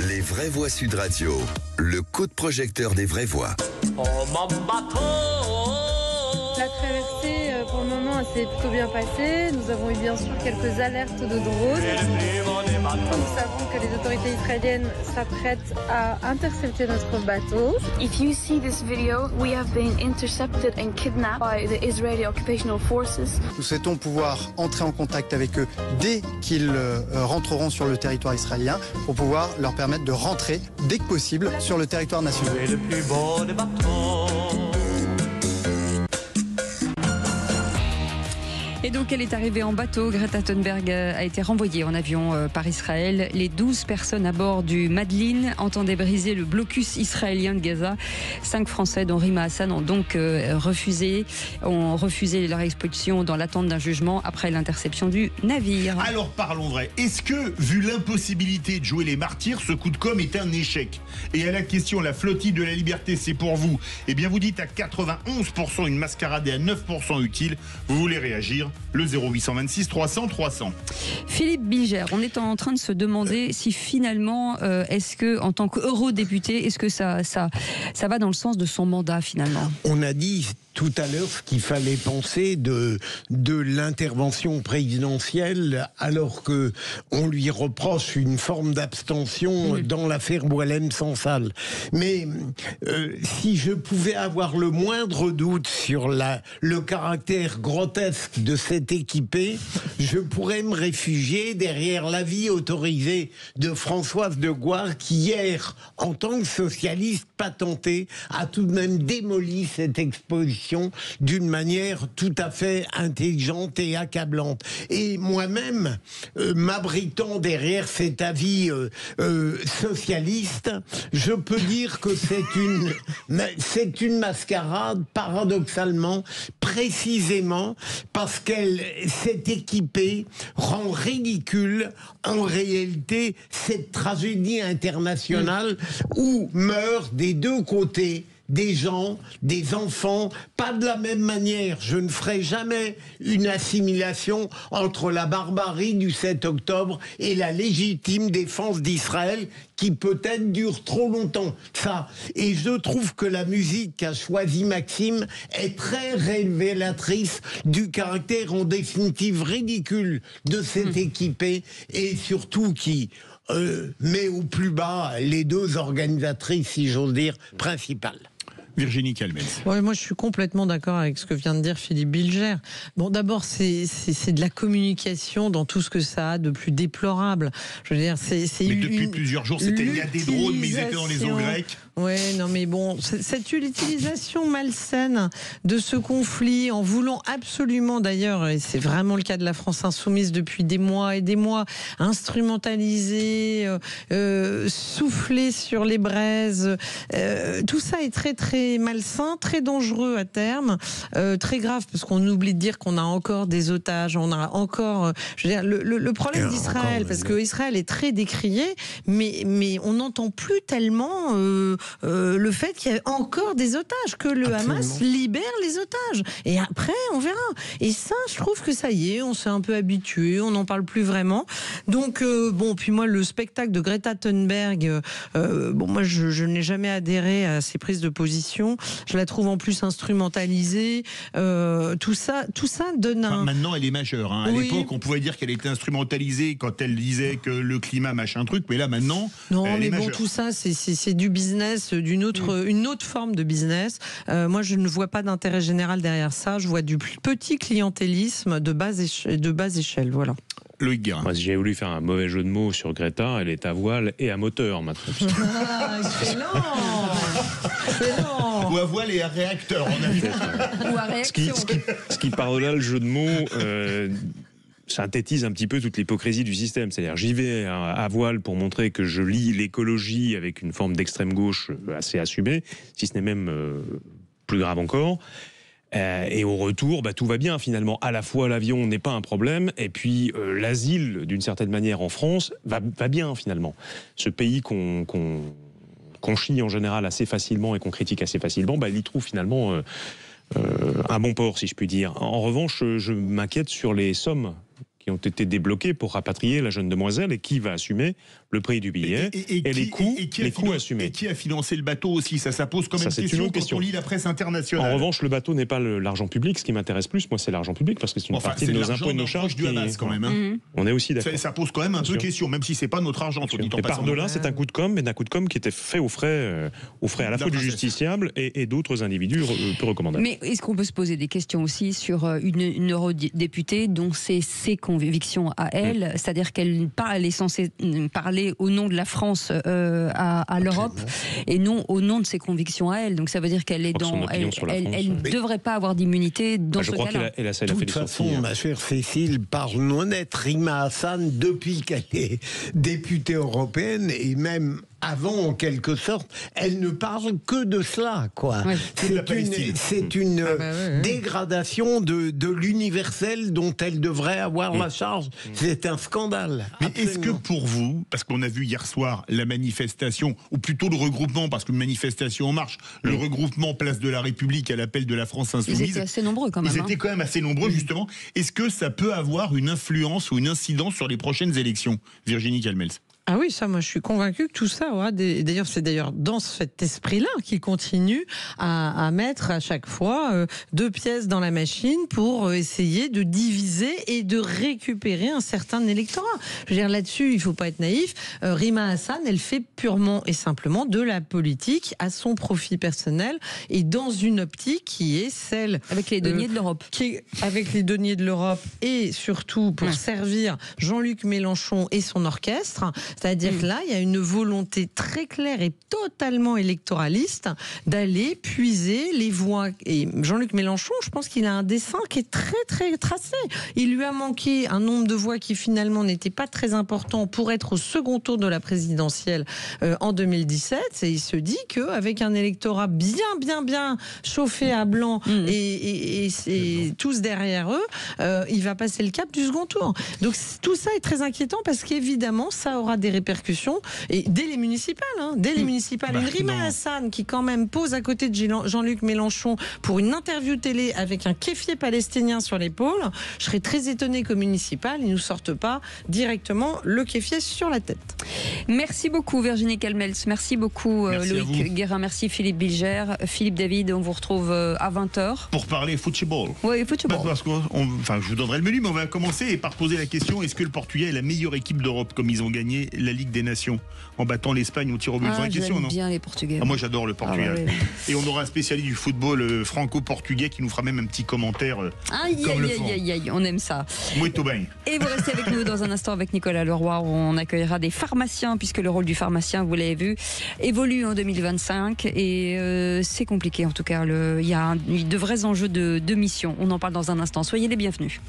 Les vraies voix Sud Radio, le coup de projecteur des vraies voix. La traversée, pour le moment, s'est plutôt bien passée. Nous avons eu bien sûr quelques alertes de drones. Nous savons que les autorités israéliennes s'apprêtent à intercepter notre bateau. If you see this video, we have been intercepted and kidnapped by the Israeli occupational forces. Nous souhaitons pouvoir entrer en contact avec eux dès qu'ils rentreront sur le territoire israélien pour pouvoir leur permettre de rentrer dès que possible sur le territoire national. Le plus beau des bateaux. Et donc elle est arrivée en bateau. Greta Thunberg a été renvoyée en avion par Israël. Les 12 personnes à bord du Madeleine entendaient briser le blocus israélien de Gaza. 5 Français dont Rima Hassan ont donc refusé leur expulsion dans l'attente d'un jugement après l'interception du navire. Alors parlons vrai. Est-ce que, vu l'impossibilité de jouer les martyrs, ce coup de com' est un échec? Et à la question, la flottille de la liberté, c'est pour vous? Eh bien vous dites à 91% une mascarade et à 9% utile. Vous voulez réagir? Le 0826 300 300. Philippe Bilger, on est en train de se demander si finalement, est-ce que en tant qu'eurodéputé, est-ce que ça va dans le sens de son mandat finalement? On a dit tout à l'heure qu'il fallait penser de l'intervention présidentielle alors que on lui reproche une forme d'abstention dans l'affaire Boualem-Sansal. Mais si je pouvais avoir le moindre doute sur le caractère grotesque de cet équipé, je pourrais me réfugier derrière l'avis autorisé de Françoise de Goire qui hier, en tant que socialiste patenté, a tout de même démoli cette exposition d'une manière tout à fait intelligente et accablante. Et moi-même, m'abritant derrière cet avis socialiste, je peux dire que c'est une mascarade, paradoxalement, précisément parce qu'elle s'est équipée, rend ridicule en réalité cette tragédie internationale où meurent des deux côtés des gens, des enfants, pas de la même manière. Je ne ferai jamais une assimilation entre la barbarie du 7 octobre et la légitime défense d'Israël qui peut-être dure trop longtemps. Ça. Et je trouve que la musique qu'a choisie Maxime est très révélatrice du caractère en définitive ridicule de cet équipé et surtout qui met au plus bas les deux organisatrices, si j'ose dire, principales. Virginie Calmels. Ouais, moi je suis complètement d'accord avec ce que vient de dire Philippe Bilger. Bon, d'abord c'est de la communication dans tout ce que ça a de plus déplorable. Je veux dire, mais depuis plusieurs jours, il y a des drones, mais ils étaient dans les eaux grecques. Ouais, non mais bon, cette utilisation malsaine de ce conflit en voulant absolument d'ailleurs, et c'est vraiment le cas de la France insoumise depuis des mois et des mois, instrumentaliser, souffler sur les braises, tout ça est très très malsain, très dangereux à terme, très grave parce qu'on oublie de dire qu'on a encore des otages, on a encore, je veux dire, le problème d'Israël, parce que Israël est très décrié, mais on n'entend plus tellement le fait qu'il y a encore des otages, que le Hamas libère les otages. Et après, on verra. Et ça, je trouve que ça y est, on s'est un peu habitué, on n'en parle plus vraiment. Donc, bon, puis moi, le spectacle de Greta Thunberg, bon, moi, je n'ai jamais adhéré à ces prises de position. Je la trouve en plus instrumentalisée. Tout ça donne un... Maintenant, elle est majeure. Hein. À l'époque, on pouvait dire qu'elle était instrumentalisée quand elle disait que le climat, machin truc, mais là, maintenant, non, elle est mais bon, majeure. Tout ça, c'est du business, une autre forme de business. Moi, je ne vois pas d'intérêt général derrière ça. Je vois du petit clientélisme de bas échelle. Voilà. Loïc Guérin. Moi, si j'avais voulu faire un mauvais jeu de mots sur Greta, elle est à voile et à moteur maintenant. Excellent. Ou à voile et à réacteur, on a vu. Ou à réaction. Ce qui par-delà le jeu de mots synthétise un petit peu toute l'hypocrisie du système. C'est-à-dire, j'y vais à voile pour montrer que je lie l'écologie avec une forme d'extrême gauche assez assumée, si ce n'est même plus grave encore. Et au retour, tout va bien finalement. À la fois l'avion n'est pas un problème, et puis l'asile, d'une certaine manière, en France, va bien finalement. Ce pays qu'on chie en général assez facilement et qu'on critique assez facilement, il y trouve finalement un bon port, si je puis dire. En revanche, je m'inquiète sur les sommes qui ont été débloquées pour rapatrier la jeune demoiselle et qui va assumer le prix du billet et les coûts assumés. Et qui a financé le bateau aussi? Ça pose quand même c'est question une quand question. on lit la presse internationale. En revanche, le bateau n'est pas l'argent public. Ce qui m'intéresse plus, moi, c'est l'argent public parce que c'est une partie de nos impôts et de nos charges. Du Hamas, quand même. Hein. On est aussi d'accord. Ça pose quand même un peu question, même si c'est pas notre argent. Et par-delà, c'est un coup de com', mais d'un coup de com' qui était fait aux frais à la fois du justiciable et d'autres individus peu recommandables. Mais est-ce qu'on peut se poser des questions aussi sur une eurodéputée dont c'est ses convictions à elle, c'est-à-dire qu'elle est censée parler au nom de la France à l'Europe et non au nom de ses convictions à elle. Donc ça veut dire qu'elle est elle ne devrait pas avoir d'immunité dans ce cas-là. Je crois qu'elle a De toute façon, ma chère Cécile, parlons honnête, Rima Hassan, depuis qu'elle est députée européenne et même avant, en quelque sorte, elle ne parle que de cela, quoi. Ouais. C'est une dégradation de l'universel dont elle devrait avoir la charge. C'est un scandale. Mais est-ce que pour vous, parce qu'on a vu hier soir la manifestation, ou plutôt le regroupement, parce qu'une manifestation en marche, le regroupement Place de la République à l'appel de la France Insoumise. Ils étaient assez nombreux quand même. Ils étaient quand même assez nombreux, justement. Est-ce que ça peut avoir une influence ou une incidence sur les prochaines élections, Virginie Calmels? Ah oui, ça, moi, je suis convaincue que tout ça aura d'ailleurs, c'est d'ailleurs dans cet esprit-là qu'il continue à mettre à chaque fois 2 pièces dans la machine pour essayer de diviser et de récupérer un certain électorat. Je veux dire, là-dessus, il faut pas être naïf. Rima Hassan, elle fait purement et simplement de la politique à son profit personnel et dans une optique qui est celle... Avec les deniers de l'Europe. Avec les deniers de l'Europe et surtout pour servir Jean-Luc Mélenchon et son orchestre. C'est-à-dire que là, il y a une volonté très claire et totalement électoraliste d'aller puiser les voix. Et Jean-Luc Mélenchon, je pense qu'il a un dessin qui est très, très tracé. Il lui a manqué un nombre de voix qui finalement n'était pas très important pour être au second tour de la présidentielle en 2017. Et il se dit qu'avec un électorat bien chauffé à blanc et tous derrière eux, il va passer le cap du second tour. Donc tout ça est très inquiétant parce qu'évidemment, ça aura des répercussions et dès les municipales, une Rima Hassan qui quand même pose à côté de Jean-Luc Mélenchon pour une interview télé avec un kéfier palestinien sur l'épaule, je serais très étonnée qu'au municipal ils nous sortent pas directement le kéfier sur la tête. Merci beaucoup Virginie Calmels, merci beaucoup Loïc Guérin, merci Philippe Bilger, Philippe David, on vous retrouve à 20h. Pour parler football. Oui, football. Parce que je vous donnerai le menu, mais on va commencer par poser la question, est-ce que le Portugais est la meilleure équipe d'Europe comme ils ont gagné la Ligue des Nations en battant l'Espagne au tir au but? Vraie question, non? Bien les Portugais. Moi j'adore le Portugal. Et on aura un spécialiste du football franco-portugais qui nous fera même un petit commentaire aïe, on aime ça. Muito bem. Et vous restez avec nous dans un instant avec Nicolas Leroy où on accueillera des pharmaciens puisque le rôle du pharmacien, vous l'avez vu, évolue en 2025 et c'est compliqué en tout cas. Il y a de vrais enjeux de mission. On en parle dans un instant. Soyez les bienvenus.